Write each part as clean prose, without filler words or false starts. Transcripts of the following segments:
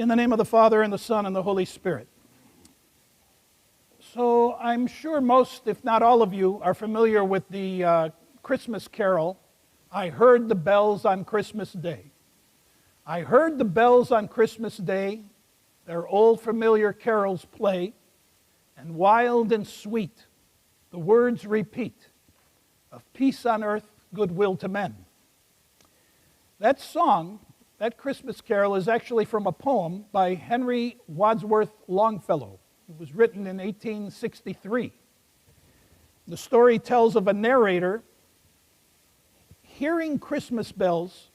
In the name of the Father, and the Son, and the Holy Spirit. So I'm sure most, if not all of you, are familiar with the Christmas carol, "I Heard the Bells on Christmas Day." I heard the bells on Christmas Day, their old familiar carols play, and wild and sweet the words repeat, of peace on earth, goodwill to men. That song, that Christmas carol, is actually from a poem by Henry Wadsworth Longfellow. It was written in 1863. The story tells of a narrator hearing Christmas bells,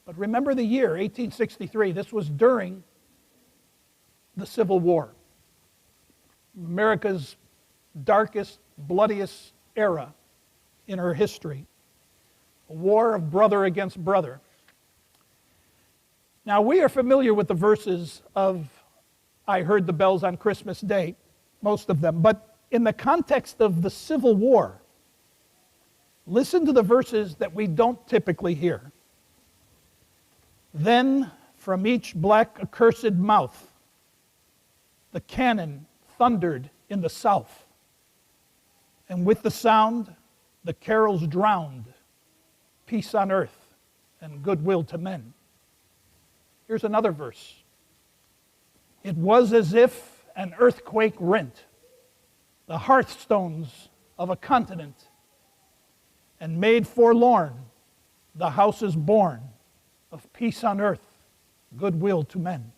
but remember the year, 1863. This was during the Civil War, America's darkest, bloodiest era in her history, a war of brother against brother. Now, we are familiar with the verses of "I Heard the Bells on Christmas Day," most of them, but in the context of the Civil War, listen to the verses that we don't typically hear. "Then from each black accursed mouth, the cannon thundered in the south, and with the sound, the carols drowned, peace on earth and goodwill to men." Here's another verse. "It was as if an earthquake rent the hearthstones of a continent and made forlorn the houses born of peace on earth, goodwill to men."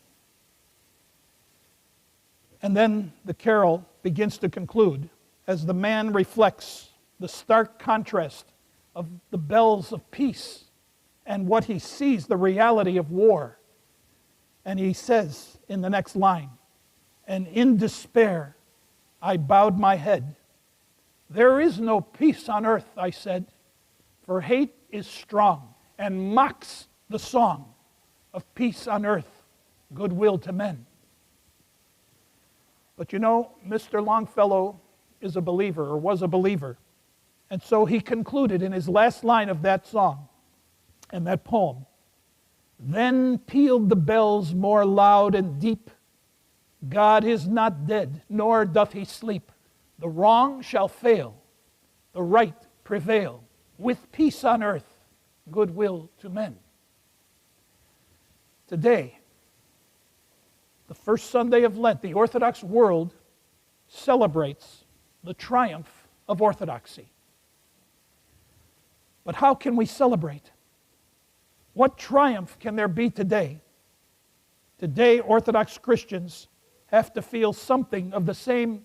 And then the carol begins to conclude as the man reflects the stark contrast of the bells of peace and what he sees, the reality of war. And he says in the next line, "And in despair I bowed my head. There is no peace on earth, I said, for hate is strong and mocks the song of peace on earth, goodwill to men." But you know, Mr. Longfellow is a believer, or was a believer. And so he concluded in his last line of that song and that poem, "Then pealed the bells more loud and deep. God is not dead, nor doth he sleep. The wrong shall fail, the right prevail, with peace on earth, goodwill to men." Today, the first Sunday of Lent, the Orthodox world celebrates the triumph of Orthodoxy. But how can we celebrate? What triumph can there be today? Today, Orthodox Christians have to feel something of the same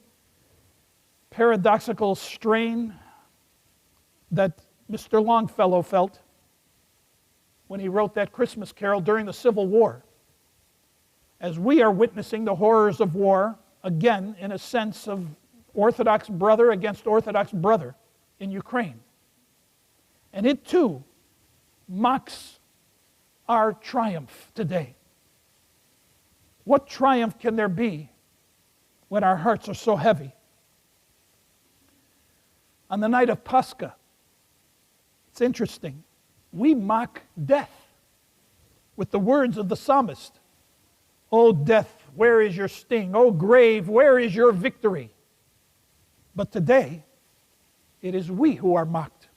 paradoxical strain that Mr. Longfellow felt when he wrote that Christmas carol during the Civil War. As we are witnessing the horrors of war, again, in a sense of Orthodox brother against Orthodox brother in Ukraine. And it too mocks our triumph today. What triumph can there be when our hearts are so heavy? On the night of Pascha, it's interesting, we mock death with the words of the psalmist. "O death, where is your sting? O grave, where is your victory?" But today, it is we who are mocked.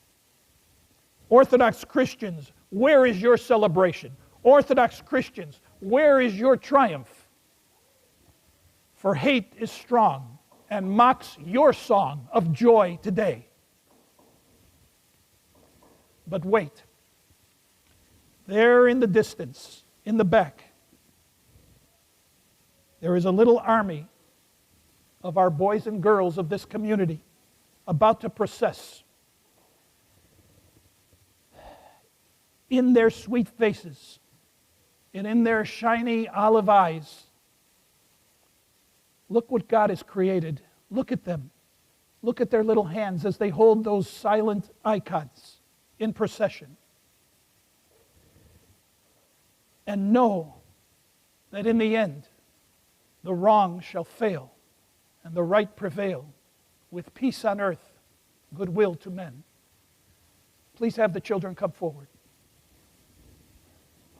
Orthodox Christians, where is your celebration? Orthodox Christians, where is your triumph? For hate is strong and mocks your song of joy today. But wait, there in the distance, in the back, there is a little army of our boys and girls of this community about to process. In their sweet faces and in their shiny olive eyes, look what God has created. Look at them. Look at their little hands as they hold those silent icons in procession. And know that in the end, the wrong shall fail and the right prevail, with peace on earth, goodwill to men. Please have the children come forward.